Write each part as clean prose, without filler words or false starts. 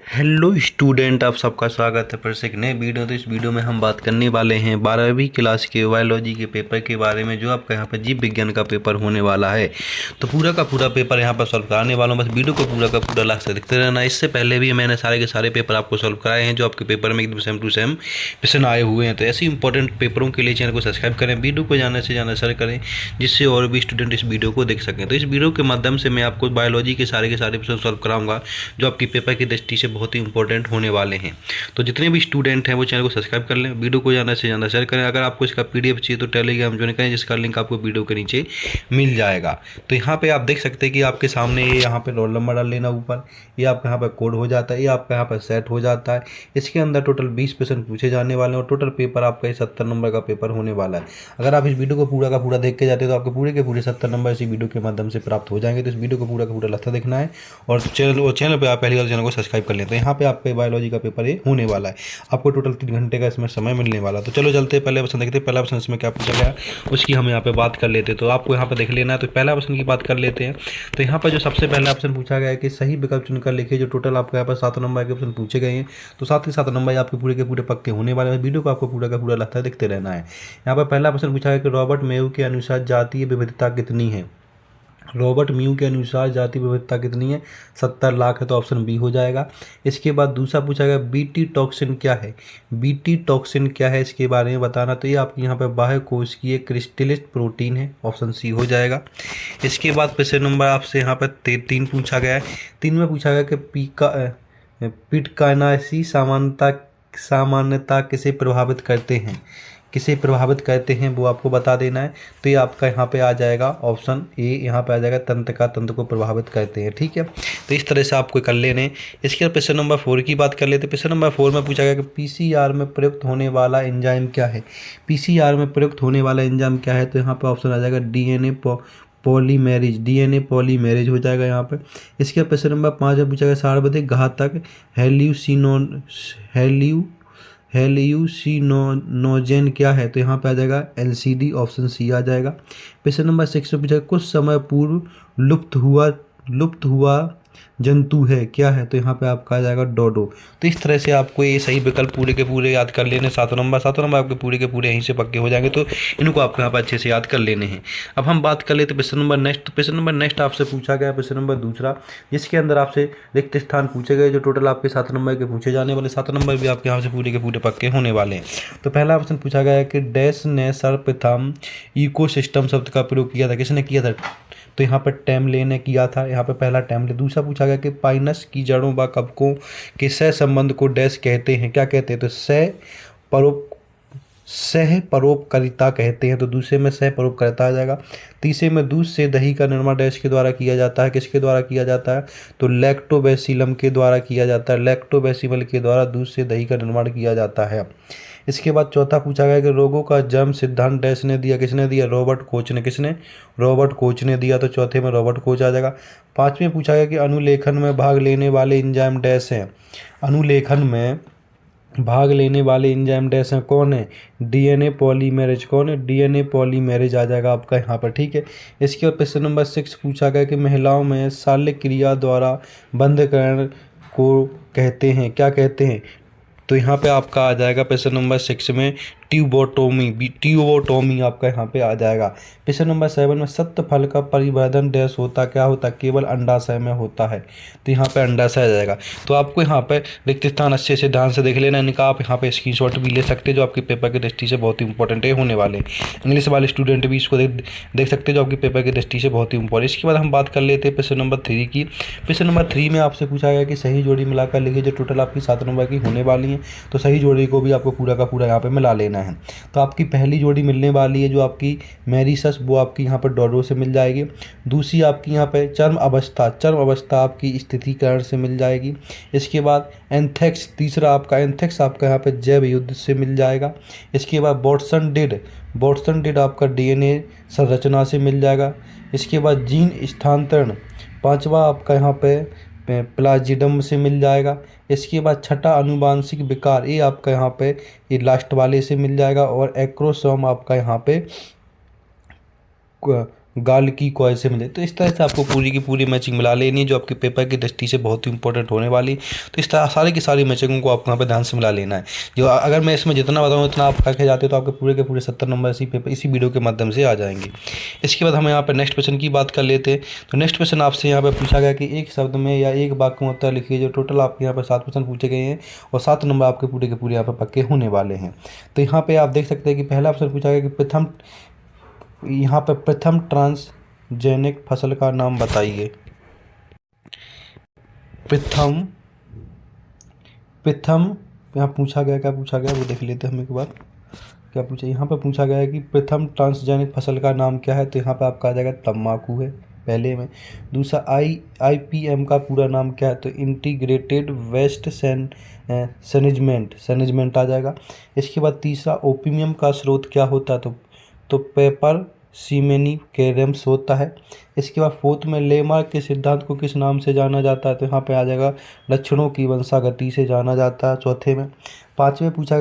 Hello student, आप सबका स्वागत है फिर से एक नए वीडियो। तो इस वीडियो में हम बात करने वाले हैं 12वीं क्लास के बायोलॉजी के पेपर के बारे में, जो आपका यहाँ पर जीव विज्ञान का पेपर होने वाला है। तो पूरा का पूरा पेपर यहाँ पर सॉल्व कराने वाला हूँ, बस वीडियो को पूरा का पूरा लास्ट तक देखते रहना। इससे पहले भी मैंने सारे के सारे पेपर आपको सॉल्व कराए हैं, जो आपके पेपर में एकदम सेम टू सेम क्वेश्चन आए हुए हैं। तो ऐसे इंपॉर्टेंट पेपरों के लिए चैनल को सब्सक्राइब करें, वीडियो को ज़्यादा से ज़्यादा शेयर करें, जिससे और भी स्टूडेंट इस वीडियो को देख सकें। तो इस वीडियो के माध्यम से मैं आपको बायोलॉजी के सारे क्वेश्चन सॉल्व कराऊंगा, जो आपकी पेपर की दृष्टि से बहुत ही इंपॉर्टेंट होने वाले हैं। तो जितने भी स्टूडेंट हैं वो चैनल को सब्सक्राइब कर लें, वीडियो को ज़्यादा से ज़्यादा शेयर करें। अगर आपको इसका पीडीएफ चाहिए तो टेलीग्राम ज्वाइन करें, जिसका लिंक आपको वीडियो के नीचे मिल जाएगा। तो यहाँ पे आप देख सकते हैं कि आपके सामने ये यहाँ पे रोल नंबर डाल लेना ऊपर, ये आपका यहाँ पे कोड हो जाता है, ये आपका यहाँ पे सेट हो जाता है। इसके अंदर टोटल 20 क्वेश्चन पूछे जाने वाले हैं और टोटल पेपर आपका 70 नंबर का पेपर होने वाला है। अगर आप इस वीडियो को पूरा का पूरा देख के जाते हैं तो आपके पूरे के पूरे 70 नंबर इसी वीडियो के माध्यम से प्राप्त हो जाएंगे। तो इस वीडियो को पूरा का पूरा लास्ट देखना है और चैनल पर आप पहली बार चैनल को सब्सक्राइब कर लें। तो यहाँ पे आपके बायोलॉजी का पेपर ये होने वाला है, आपको टोटल 3 घंटे का इसमें समय मिलने वाला। तो चलो चलते पहले प्रश्न देखते हैं। पहला प्रश्न इसमें क्या पूछा गया उसकी हम यहाँ पे बात कर लेते हैं। तो आपको यहाँ पे देख लेना है। तो पहला प्रश्न की बात कर लेते हैं। तो यहाँ पर जो सबसे पहला ऑप्शन पूछा गया है कि सही विकल्प चुनकर लिखिए। जो टोटल आपको यहाँ पर 7 नंबर के ऑप्शन पूछे गए हैं, तो 7 के 7 नंबर आपके पूरे के पूरे पक्के होने वाले हैं। वीडियो को आपको पूरा का पूरा लगता है देखते रहना है। यहाँ पर पहला प्रश्न पूछा गया कि रॉबर्ट मेयू के अनुसार जातीय विविधता कितनी है। रॉबर्ट म्यू के अनुसार जाति विविधता कितनी है, 70 लाख है, तो ऑप्शन बी हो जाएगा। इसके बाद दूसरा पूछा गया बीटी टॉक्सिन क्या है। बीटी टॉक्सिन क्या है इसके बारे में बताना। तो ये आपके यहाँ पे बाह्य कोशिकीय क्रिस्टलिस्ट प्रोटीन है, ऑप्शन सी हो जाएगा। इसके बाद प्रश्न नंबर आपसे यहाँ पर 3 पूछा गया है। 3 में पूछा गया कि पिटकानासी सामान्यता किसे प्रभावित करते हैं, किसे प्रभावित करते हैं वो आपको बता देना है। तो ये आपका यहाँ पे आ जाएगा ऑप्शन ए, यहाँ पे आ जाएगा तंत्र को प्रभावित करते हैं। ठीक है, तो इस तरह से आपको कर लेने। इसके बाद प्रश्न नंबर 4 की बात कर लेते हैं। प्रश्न नंबर 4 में पूछा गया कि पीसीआर में प्रयुक्त होने वाला एंजाइम क्या है। पीसीआर में प्रयुक्त होने वाला एंजाइम क्या है, तो यहाँ पे ऑप्शन आ जाएगा डीएनए पॉलीमेरेज, डीएनए पॉलीमेरेज हो जाएगा यहाँ पे। इसके बाद प्रश्न नंबर 5 में पूछा गया सर्वाधिक घातक हेल्यूसिनोजन क्या है, तो यहाँ पे आ जाएगा एलसीडी, ऑप्शन सी आ जाएगा। प्रश्न नंबर 6 में पूछा कुछ समय पूर्व लुप्त हुआ जंतु है क्या है, तो यहाँ पे आपका आ जाएगा डोडो। तो इस तरह से आपको ये सही विकल्प पूरे के पूरे याद कर लेने। 7 नंबर आपके पूरे के पूरे यहीं से पक्के हो जाएंगे, तो इनको आपको यहाँ पर अच्छे से याद कर लेने हैं। अब हम बात कर लेते प्रश्न नंबर नेक्स्ट। प्रश्न नंबर नेक्स्ट आपसे पूछा गया प्रश्न नंबर दूसरा, जिसके अंदर आपसे रिक्त स्थान पूछे गए। जो टोटल आपके 7 नंबर के पूछे जाने वाले 7 नंबर भी आपके यहाँ से पूरे के पूरे पक्के होने वाले हैं। तो पहला ऑप्शन पूछा गया है कि डैश ने सर्वप्रथम इकोसिस्टम शब्द का प्रयोग किया था, किसने किया था, तो यहाँ पर टैमले ने किया था। यहाँ पर पहला टैमले। दूसरा पूछा गया कि पाइनस की जड़ों व कवकों के सह संबंध को डैश कहते हैं, क्या कहते हैं, तो सह परोपकारिता कहते हैं। तो दूसरे में सह परोपकारिता आ जाएगा। तीसरे में दूध से दही का निर्माण डैश के द्वारा किया जाता है, किसके द्वारा किया जाता है, तो लैक्टोबैसिलम के द्वारा किया जाता है। लैक्टोबैसिलम के द्वारा दूध से दही का निर्माण किया जाता है। इसके बाद चौथा पूछा गया कि रोगों का जन्म सिद्धांत डैश ने दिया, किसने दिया, रॉबर्ट कोच ने, किसने, रॉबर्ट कोच ने दिया। तो चौथे में रॉबर्ट कोच आ जाएगा। पांचवें पूछा गया कि अनुलेखन में भाग लेने वाले एंजाइम डैश हैं। अनुलेखन में भाग लेने वाले एंजाइम डैश हैं, कौन है, डीएनए पॉलीमेरेज, कौन है, डीएनए पॉलीमेरेज आ जाएगा आपका यहाँ पर। ठीक है, इसके बाद प्रश्न नंबर 6 पूछा गया कि महिलाओं में शल्य क्रिया द्वारा बंधकरण को कहते हैं, क्या कहते हैं, तो यहाँ पे आपका आ जाएगा प्रश्न नंबर 6 में ट्यूबोटोमी आपका यहाँ पे आ जाएगा। प्रश्न नंबर 7 में सत्य फल का परिवर्धन डैश होता, क्या होता, केवल अंडाशय में होता है, तो यहाँ पे अंडाशय आ जाएगा। तो आपको यहाँ पे रिक्त स्थान अच्छे से ध्यान से देख लेना, इनका आप यहाँ पे स्क्रीनशॉट भी ले सकते हैं, जो आपके पेपर की दृष्टि से बहुत ही इंपॉर्टेंट है होने वाले। इंग्लिश वाले स्टूडेंट भी इसको देख सकते हैं, जो आपके पेपर की दृष्टि से बहुत ही इंपॉर्टेंट। इसके बाद हम बात कर लेते हैं प्रश्न नंबर 3 की। प्रश्न नंबर 3 में आपसे पूछा गया कि सही जोड़ी मिलाकर लिखिए। जो टोटल आपकी 7 नंबर की होने वाली है, तो सही जोड़ी को भी आपको पूरा का पूरा यहाँ पे मिला लेना है। तो आपकी पहली जोड़ी मिलने वाली है जो आपकी मैरिसस, वो आपकी यहाँ पर डोडो से मिल जाएगी। दूसरी आपकी यहाँ पे चर्म अवस्था आपकी स्थितीकरण से मिल जाएगी। इसके बाद एंथेक्स, तीसरा आपका एंथेक्स आपका यहाँ पे जैव युद्ध से मिल जाएगा। इसके बाद बॉटसन डिड आपका डीएनए संरचना से मिल जाएगा। इसके बाद जीन स्थानांतरण, पांचवा आपका यहाँ पे प्लाजिडम से मिल जाएगा। इसके बाद छठा अनुवांशिक विकार, ये आपका यहाँ पे ये लास्ट वाले से मिल जाएगा। और एक्रोसोम आपका यहाँ पे गाल की कॉय से मिले। तो इस तरह से आपको पूरी की पूरी मैचिंग मिला लेनी है, जो आपके पेपर की दृष्टि से बहुत ही इंपॉर्टेंट होने वाली। तो इस तरह सारी की सारी मैचिंगों को आपको यहाँ पे ध्यान से मिला लेना है। जो अगर मैं इसमें जितना बताऊँ उतना आप करके जाते हो तो आपके पूरे के पूरे 70 नंबर इसी वीडियो के माध्यम से आ जाएंगे। इसके बाद हम यहाँ पर नेक्स्ट क्वेश्चन की बात कर लेते हैं। तो नेक्स्ट क्वेश्चन आपसे यहाँ पर पूछा गया कि एक शब्द में या एक वाक्य में उत्तर लिखिए। जो टोटल आपके यहाँ पर 7 क्वेश्चन पूछे गए हैं और 7 नंबर आपके पूरे के पूरे यहाँ पर पक्के होने वाले हैं। तो यहाँ पे आप देख सकते हैं कि पहला ऑप्शन पूछा गया कि प्रथम ट्रांसजेनिक फसल का नाम बताइए। प्रथम यहाँ पूछा गया, क्या पूछा गया वो देख लेते हैं हम एक बार। क्या पूछा, यहाँ पर पूछा गया है कि प्रथम ट्रांसजेनिक फसल का नाम क्या है। तो यहाँ पर आपका आ जाएगा तम्बाकू है पहले में। दूसरा IPM का पूरा नाम क्या है। तो इंटीग्रेटेड वेस्ट मैनेजमेंट आ जाएगा। इसके बाद तीसरा ओपियम का स्रोत क्या होता है। तो पेपर सीमेनी कैरम्स होता है। इसके बाद फोर्थ में लेमार्क के सिद्धांत को किस नाम से जाना जाता है। तो यहाँ पे आ जाएगा लक्षणों की वंशागति से जाना जाता है। चौथे में पाँचवें पूछा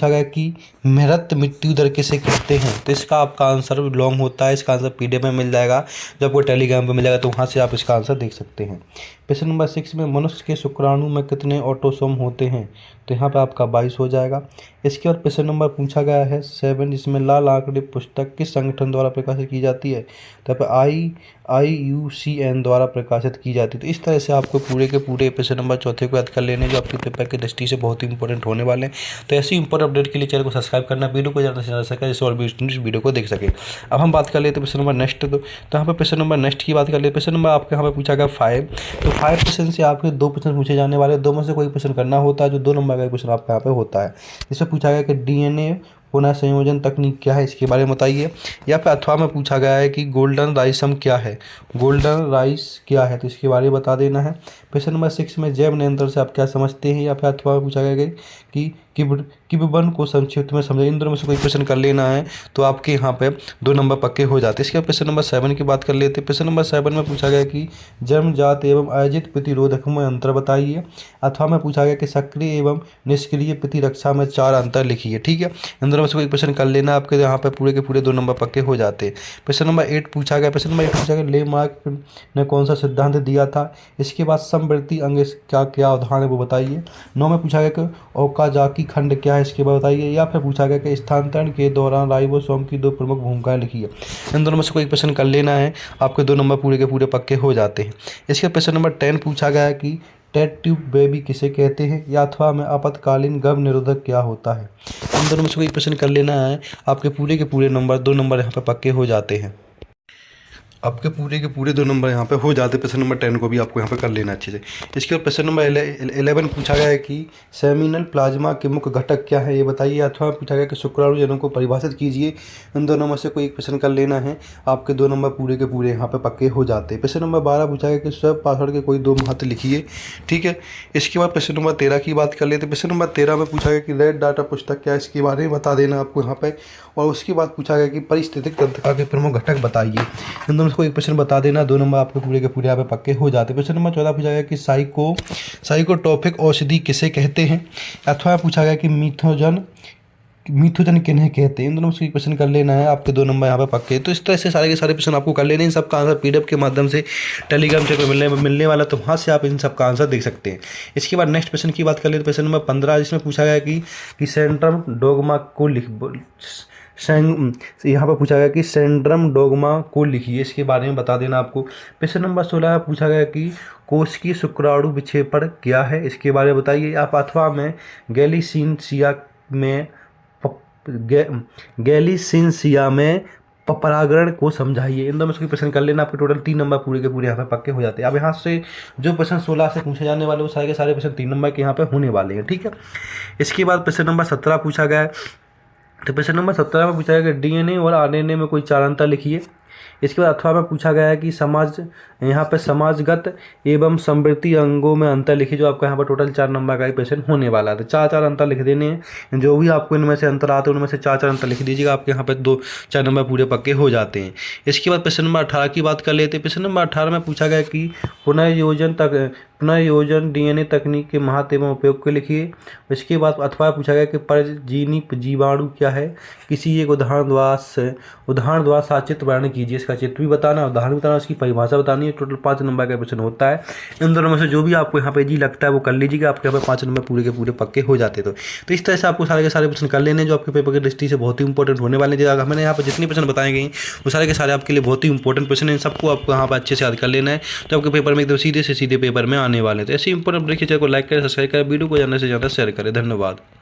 गया कि मृत मृत्यु दर किसे कहते हैं। तो इसका आपका आंसर लॉन्ग होता है, इसका आंसर PDF में मिल जाएगा। जब आपको टेलीग्राम पे मिलेगा तो वहाँ से आप इसका आंसर देख सकते हैं। क्वेश्चन नंबर 6 में मनुष्य के शुक्राणु में कितने ऑटोसोम होते हैं। तो यहाँ पे आपका 22 हो जाएगा। इसके बाद क्वेश्चन नंबर पूछा गया है 7, जिसमें लाल आंकड़े पुस्तक किस संगठन द्वारा प्रकाशित की जाती है। तो यहाँ पे IUCN द्वारा प्रकाशित की जाती है। तो इस तरह से आपको पूरे के पूरे क्वेश्चन नंबर चौथे को याद कर लेने, जो आपके पेपर की दृष्टि से बहुत ही इंपॉर्टेंट होने वाले हैं। तो ऐसी इंपॉर्टेंट अपडेट के लिए चैनल को सब्सक्राइब करना, वीडियो को ज़्यादा से ज़्यादा सके जिससे और भी स्टूडेंट्स वीडियो को देख सके। अब हम बात कर लेते हैं क्वेश्चन नंबर नेक्स्ट। तो यहाँ पर क्वेश्चन नंबर नेक्स्ट की बात कर लेते हैं। क्वेश्चन नंबर आपके यहाँ पे पूछा गया 5। तो 5 क्वेश्चन से आपके 2 प्रश्न पूछे जाने वाले, 2 में से कोई क्वेश्चन करना होता है, जो 2 नंबर का क्वेश्चन आपका यहाँ पे होता है। इसमें पूछा गया कि DNA पुनः संयोजन तकनीक क्या है, इसके बारे में बताइए। या फिर अथवा में पूछा गया है कि गोल्डन राइसम क्या है, गोल्डन राइस क्या है, तो इसके बारे में बता देना है। क्वेश्चन नंबर 6 में जैव नियंत्रण से आप क्या समझते हैं। या फिर अथवा में पूछा गया कि किबन को संक्षिप्त में समझे। इन दोनों में से कोई क्वेश्चन कर लेना है तो आपके यहाँ पे 2 नंबर पक्के हो जाते हैं। इसके बाद क्वेश्चन नंबर 7 की बात कर लेते हैं। क्वेश्चन नंबर 7 में पूछा गया कि जन्मजात एवं आयोजित प्रतिरोधक में अंतर बताइए। अथवा में पूछा गया कि सक्रिय एवं निष्क्रिय प्रतिरक्षा में 4 अंतर लिखिए। ठीक है, इन दोनों में से कोई क्वेश्चन कर लेना, आपके यहाँ पे पूरे के पूरे 2 नंबर पक्के हो जाते हैं। क्वेश्चन नंबर 8 पूछा गया। क्वेश्चन नंबर 8 पूछा गया लेमार्क ने कौन सा सिद्धांत दिया था। इसके बाद समवर्ती अंग क्या क्या उदाहरण है वो बताइए। 9 में पूछा गया कि ओकाजाकी खंड क्या है, इसके बाद बताइए। या फिर पूछा गया कि स्थानांतरण के दौरान राइबोसोम की 2 प्रमुख भूमिकाएं लिखिए। इन दोनों में से कोई क्वेश्चन कर लेना है, आपके 2 नंबर पूरे के पूरे पक्के हो जाते हैं। इसके क्वेश्चन नंबर 10 पूछा गया है कि टेस्ट ट्यूब बेबी किसे कहते हैं। या अथवा में आपातकालीन गर्भ निरोधक क्या होता है। इन दोनों में से कोई क्वेश्चन कर लेना है, आपके पूरे के पूरे 2 नंबर यहाँ पे पक्के हो जाते हैं। आपके पूरे के पूरे 2 नंबर यहाँ पे हो जाते हैं। क्वेश्चन नंबर 10 को भी आपको यहाँ पे कर लेना अच्छे से। इसके बाद क्वेश्चन नंबर 11 पूछा गया है कि सेमिनल प्लाज्मा के मुख्य घटक क्या है, ये बताइए। अथवा पूछा गया कि शुक्राणु जनों को परिभाषित कीजिए। इन दोनों में से कोई क्वेश्चन कर लेना है, आपके 2 नंबर पूरे के पूरे यहाँ पे पक्के हो जाते हैं। क्वेश्चन नंबर 12 पूछा गया कि सब पासवर्ड के कोई 2 महत्व लिखिए। ठीक है, इसके बाद क्वेश्चन नंबर 13 की बात कर लेते हैं। क्वेश्चन नंबर 13 में पूछा गया कि रेड डाटा पुस्तक क्या है, इसके बारे में बता देना आपको यहाँ पे। और उसके बाद पूछा गया कि पारिस्थितिक तंत्र के प्रमुख घटक बताइए। इन दोनों में से कोई क्वेश्चन बता देना, 2 नंबर आपके पूरे के पूरे यहाँ पे पक्के हो जाते हैं। क्वेश्चन नंबर 14 पूछा गया कि साइकोटॉपिक औषधि किसे कहते हैं। अथवा पूछा गया कि मिथुजन किन्हें कहते हैं। इन दोनों में क्वेश्चन कर लेना है, आपके 2 नंबर यहाँ पे पक्के। तो इस तरह से सारे के सारे क्वेश्चन आपको कर लेने हैं। इन सबका आंसर PDF के माध्यम से टेलीग्राम चैनल पर मिलने वाला, तो वहाँ से आप इन सबका आंसर देख सकते हैं। इसके बाद नेक्स्ट क्वेश्चन की बात कर लेते हैं। क्वेश्चन नंबर 15 जिसमें पूछा गया कि सेंट्रम डोगमा को यहाँ पर पूछा गया कि सेंट्रम डोगमा को लिखिए, इसके बारे में बता देना आपको। क्वेश्चन नंबर 16 में पूछा गया कि कोशिकीय शुक्राणु विक्षेपण क्या है, इसके बारे में बताइए। आप अथवा में गैलीसिनसिया में परागण को समझाइए। इन दोनों में क्वेश्चन कर लेना, आपके टोटल 3 नंबर पूरे के पूरे यहाँ पे पक्के हो जाते हैं। अब यहाँ से जो क्वेश्चन 16 से पूछे जाने वाले वो सारे के सारे क्वेश्चन 3 नंबर के यहाँ पे होने वाले हैं। ठीक है, इसके बाद क्वेश्चन नंबर 17 पूछा गया है। तो क्वेश्चन नंबर 17 में पूछा गया कि DNA और RNA में कोई 4 अंतर लिखिए। इसके बाद अथवा में पूछा गया है कि यहाँ पे समाजगत एवं समवर्ती अंगों में अंतर लिखिए, जो आपका यहाँ पर टोटल 4 नंबर का क्वेश्चन होने वाला है। तो 4 अंतर लिख देने हैं, जो भी आपको इनमें से अंतर आते हैं उनमें से 4 अंतर लिख दीजिएगा, आपके यहाँ पे 4 नंबर पूरे पक्के हो जाते हैं। इसके बाद क्वेश्चन नंबर 18 की बात कर लेते हैं। क्वेश्चन नंबर 18 में पूछा गया कि पुनर्योजन डीएनए तकनीक के महत्व एवं उपयोग को लिखिए। इसके बाद अथवा पूछा गया कि परजीवी जीवाणु क्या है, किसी एक उदाहरण द्वारा साचित्र वर्णन कीजिए। इसका चित्र भी बताना, उदाहरण बताना, उसकी परिभाषा बतानी है। टोटल 5 नंबर का प्रश्न होता है। इन दोनों में से जो भी आपको यहाँ पे जी लगता है वो कर लीजिएगा, आपके यहाँ पे 5 नंबर पूरे के पूरे पक्के हो जाते। तो इस तरह से आपको सारे के सारे प्रश्न कर लेने जो आपके पेपर की दृष्टि से बहुत ही इंपॉर्टेंट होने वाले हैं। मैंने यहाँ पर जितने प्रश्न बताए गए वो सारे के सारे आपके लिए बहुत ही इंपॉर्टेंट प्रश्न हैं, सबको आपको यहाँ पर अच्छे से याद कर लेना है, तो आपके पेपर में एकदम सीधे से सीधे पेपर में आने वाले हैं। तो ऐसे इंपॉर्टेंट परीक्षा को लाइक करें, सब्सक्राइब करें, वीडियो को ज़्यादा से ज़्यादा शेयर करें। धन्यवाद।